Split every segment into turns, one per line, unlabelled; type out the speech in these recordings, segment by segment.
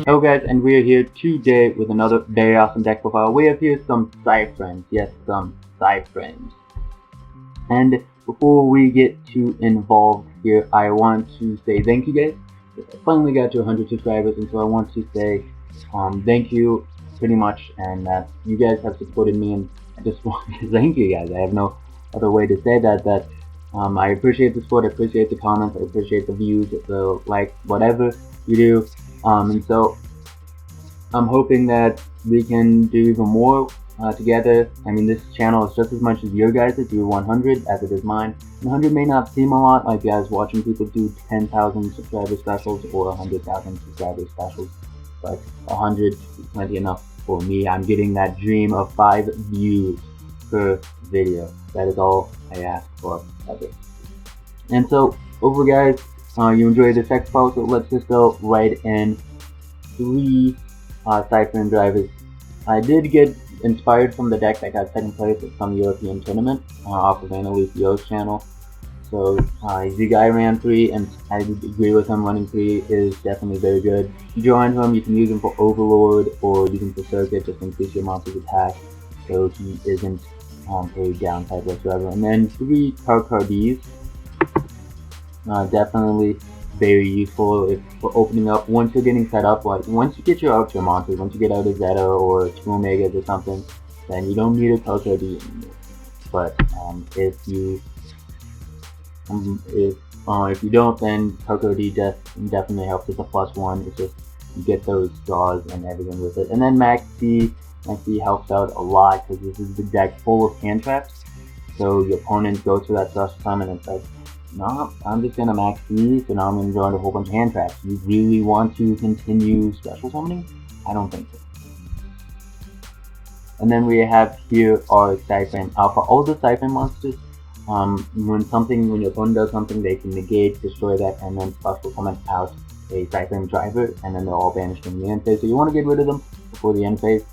Hello guys, and we are here today with another very awesome deck profile. We have here some Psyframes, yes, some Psyframes. And before we get too involved here, I want to say thank you guys. I finally got to 100 subscribers, and so I want to say thank you pretty much, and that you guys have supported me, and I just want to thank you guys. I have no other way to say that I appreciate the support, I appreciate the comments, I appreciate the views, the likes, whatever you do. And so I'm hoping that we can do even more together. I mean, this channel is just as much as your guys' do 100 as it is mine. 100 may not seem a lot, like guys watching people do 10,000 subscriber specials or 100,000 subscriber specials, but 100 is plenty enough for me. I'm getting that dream of 5 views per video. That is all I ask for ever. And so, over guys, you enjoyed this expo, so let's just go right in. 3 Psyframe drivers. I did get inspired from the deck that got second place at some European tournament off of Analysio's channel. So the guy ran 3, and I agree with him. Running 3 is definitely very good. You join him, you can use him for Overlord or use him for Circuit, just increase your monster's attack, so he isn't a downside whatsoever. And then 3 Karkards, definitely very useful for opening up once you're getting set up. Like once you get your Ultra monsters, once you get out of Zeta or 2 Omegas or something, then you don't need a Coco D anymore. But if you don't, then Coco D definitely helps with the +1. It's just you get those draws and everything with it. And then Max C helps out a lot because this is the deck full of hand traps. So your opponent goes for that special summon and it's like, no, I'm just gonna max these, so now I'm gonna draw into a whole bunch of hand traps. You really want to continue special summoning? I don't think so. And then we have here our Psyframe Alpha. All the Psyframe monsters, when your opponent does something, they can negate, destroy that, and then special summon out a Psyframe driver, and then they're all banished from the end phase. So you want to get rid of them before the end phase.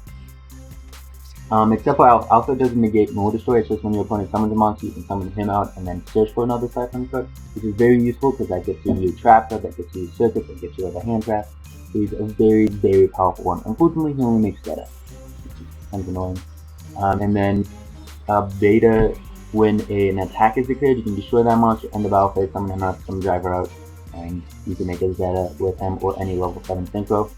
Except for Alpha doesn't negate nor destroy. It's just when your opponent summons a monster, you can summon him out and then search for another Psyframe card, which is very useful because that gets you a new trap card, that gets you a circuit, that gets you other hand trap. So he's a very, very powerful one. Unfortunately, he only makes Zeta, which is kind of annoying. And then Beta, when an attack is declared, you can destroy that monster, end the battle phase, summon him out, summon driver out, and you can make a Zeta with him or any level 7 synchro.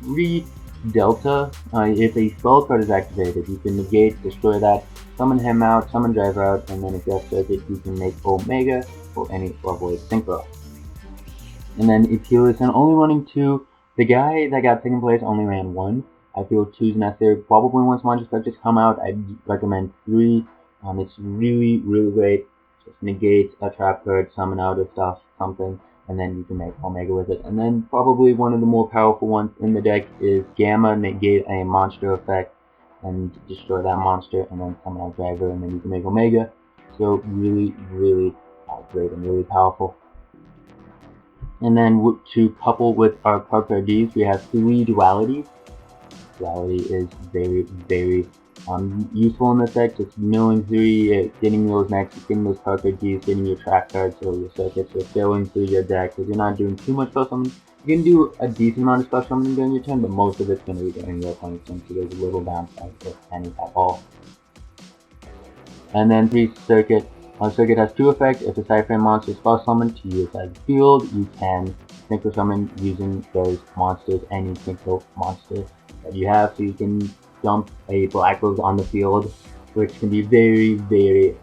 3 Delta, if a spell card is activated, you can negate, destroy that, summon him out, summon driver out, and then if you have circuit, you can make Omega or any level 8 synchro. And then if you listen, only running 2, the guy that got second place only ran 1. I feel 2 is necessary. Probably once monsters start just come out, I'd recommend 3. It's really, really great. Just negate a trap card, summon out of stuff, something, and then you can make Omega with it. And then probably one of the more powerful ones in the deck is Gamma, negate a monster effect and destroy that monster, and then summon out driver, and then you can make Omega. So really, really great and really powerful. And then to couple with our Karkards, we have 3 dualities. Duality is very, very useful in this deck. Just milling 3, getting those nexus, getting those Karkards, getting your trap cards, so your circuits are filling through your deck because you're not doing too much special summoning. You can do a decent amount of special summoning during your turn, but most of it's going to be during your opponent's turn, so there's a little downside, if any at all. And then 3 circuit. Circuit has 2 effects. If a Psyframe monster is special summoned to your side of the field, you can synchro summon using those monsters, any synchro monster that you have, so you can dump a Black Rose on the field, which can be very, very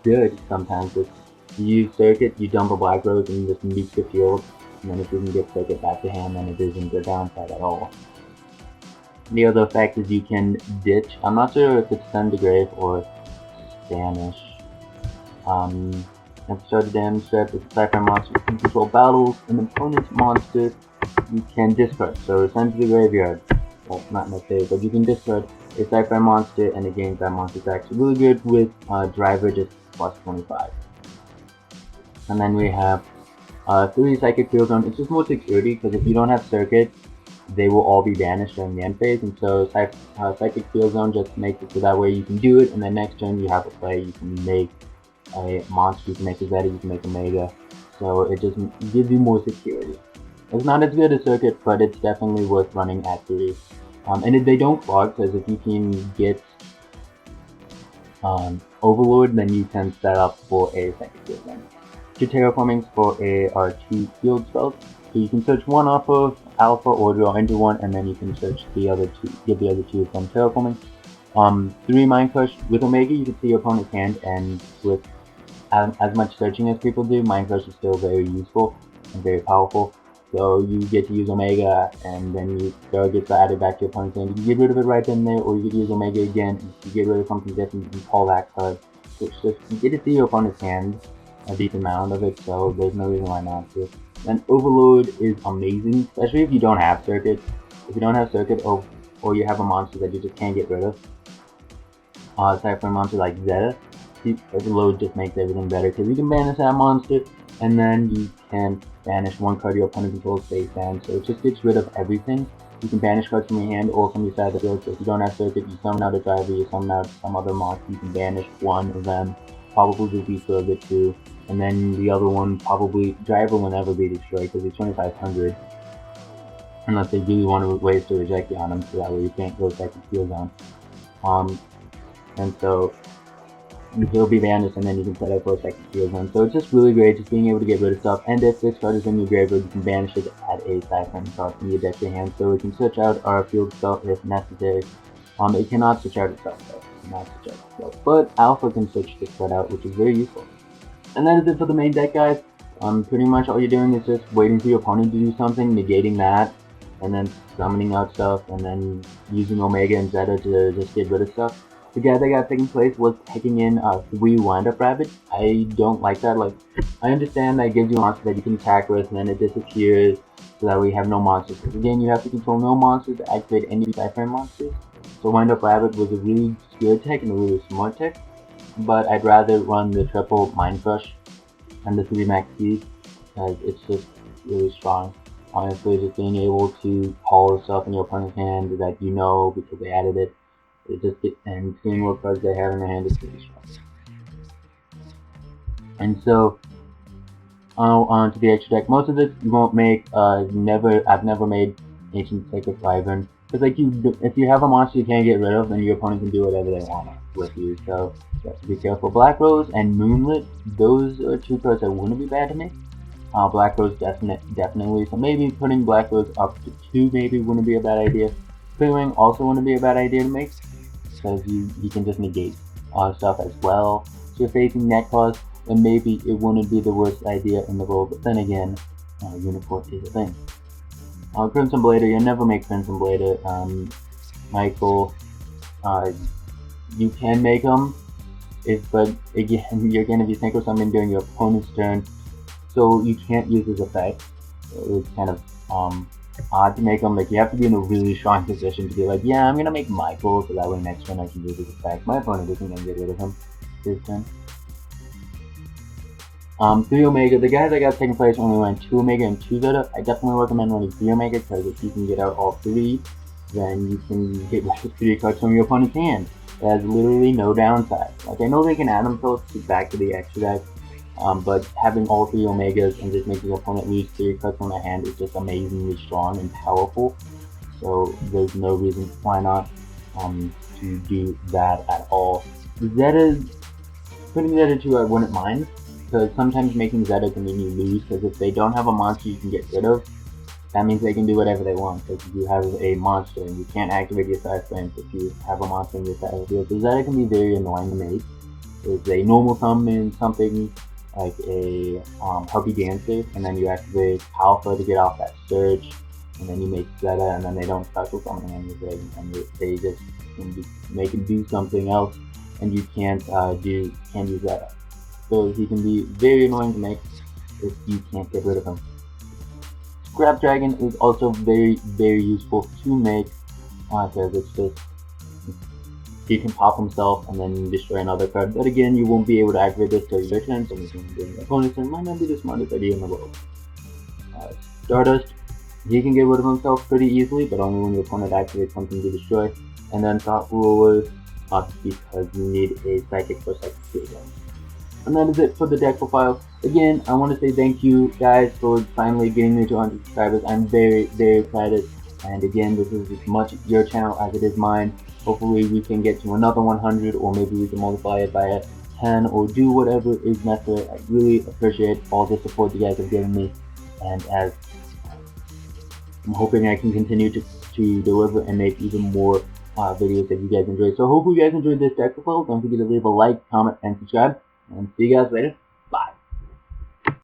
good sometimes. If you use Circuit, you dump a Black Rose and you just nuke the field, and then if you can get Circuit back to hand, then it isn't a downside at all. The other effect is you can ditch. I'm not sure if it's Send to Grave or Spanish. At the start of the damage step, if a Psyframe monster can control battles, an opponent's monster, you can discard. So send to the graveyard. Well, not necessarily, but you can discard a Psyframe monster and it gains that monster attack. So really good with driver, just plus 25. And then we have 3 Psychic Field Zone. It's just more security because if you don't have Circuit, they will all be banished during the end phase. And so Psychic Field Zone just makes it so that way you can do it, and then next turn you have a play, you can make a monster, you can make a Zeta, you can make a Mega. So it just gives you more security. It's not as good as Circuit, but it's definitely worth running at 3. And if they don't clog, because if you can get Overlord, then you can set up for a second field then. 2 terraformings for a are 2 field spells. So you can search one off of Alpha or draw into one, and then you can search the other 2, get the other 2 from terraforming. 3 Mind Crush. With Omega, you can see your opponent's hand, and with as much searching as people do, Mind Crush is still very useful and very powerful. So you get to use Omega, and then you gets added back to your opponent's hand. You can get rid of it right then and there, or you could use Omega again. And if you get rid of something different, you can call that card. So it's just, you get to see your opponent's hand a decent amount of it, so there's no reason why not to. And Overload is amazing, especially if you don't have Circuit. If you don't have Circuit, or you have a monster that you just can't get rid of. Aside from a monster like Zeta, Overload just makes everything better, because you can banish that monster, and then you can banish one card your opponent controls face down, so it just gets rid of everything. You can banish cards from your hand or from your side of the field, so if you don't have Circuit, you summon out a driver, you summon out some other monster, you can banish one of them, probably Ruby for a bit too, and then the other one, probably Driver will never be destroyed, because it's 2500, unless they really want to ways to reject you on them, so that way you can't go second field zone. And so he'll be banished, and then you can set up for a second field zone. So it's just really great, just being able to get rid of stuff. And if this card is in your graveyard, you can banish it at a Psyframe card from your deck to your hand. So we can switch out our field spell if necessary. It cannot switch out itself though. But Alpha can switch this card out, which is very useful. And that is it for the main deck, guys. Pretty much all you're doing is just waiting for your opponent to do something, negating that, and then summoning out stuff, and then using Omega and Zeta to just get rid of stuff. The guy that got second place was taking in 3 wind-up rabbit. I don't like that. Like, I understand that it gives you a monster that you can attack with, and then it disappears, so that we have no monsters. Because again, you have to control no monsters to activate any Psyframe monsters. So wind-up rabbit was a really good tech and a really smart tech, but I'd rather run the triple Mind Crush and the 3 max keys, because it's just really strong. Honestly, just being able to call stuff in your opponent's hand that you know because they added it. And seeing what cards they have in their hand is pretty strong. And so, on to the extra deck. Most of this you won't make. I've never made Ancient Sacred Wyvern, because like if you have a monster you can't get rid of, then your opponent can do whatever they want with you. So you have to be careful. Black Rose and Moonlit, those are 2 cards that wouldn't be bad to make. Black Rose definitely. So maybe putting Black Rose up to 2 maybe wouldn't be a bad idea. Clearing also wouldn't be a bad idea to make, because you can just negate stuff as well. So you're facing net cost, then maybe it wouldn't be the worst idea in the world. But then again, Uniport is a thing. Crimson Blader, you'll never make Crimson Blader. Michael, you can make them, but again, you're going to be synchro summon during your opponent's turn, so you can't use his effect. It's kind of odd to make them. Like, you have to be in a really strong position to be like, yeah, I'm gonna make Michael, so that way next turn I can use his effect. My opponent isn't gonna get rid of him this turn. 3 Omega, the guy that got second place only went 2 Omega and 2 Zeta. I definitely recommend running 3 Omega, because if you can get out all 3, then you can get rid of 3 cards from your opponent's hand. It has literally no downside. Like, I know they can add themselves back to the extra deck, but having all 3 Omegas and just making your opponent lose 3 cards from their hand is just amazingly strong and powerful. So there's no reason why not to do that at all. Putting Zeta 2 I wouldn't mind, because sometimes making Zeta can mean you lose, because if they don't have a monster you can get rid of, that means they can do whatever they want. Because if you have a monster and you can't activate your Psyframe if you have a monster in your side of the field, so Zeta can be very annoying to make. It's a normal summon something like a Puppy Dancer, and then you activate Alpha to get off that search, and then you make Zeta, and then they don't special summon anything, and they just can make him do something else, and you can't do Zeta. So he can be very annoying to make if you can't get rid of him. Scrap Dragon is also very, very useful to make, because it's just, he can pop himself and then destroy another card. But again, you won't be able to activate this till your turn, so during your opponent's turn might not be the smartest idea in the world. Stardust, he can get rid of himself pretty easily, but only when your opponent activates something to destroy. And then Thought Ruler, because you need a psychic for second field zone. And that is it for the deck profile. Again, I want to say thank you guys for finally getting me to 100 subscribers. I'm very, very excited. And again, this is as much your channel as it is mine. Hopefully we can get to another 100, or maybe we can multiply it by a 10, or do whatever is necessary. I really appreciate all the support you guys have given me. And as I'm hoping I can continue to deliver and make even more videos that you guys enjoy. So hopefully you guys enjoyed this deck profile. Don't forget to leave a like, comment, and subscribe. And see you guys later.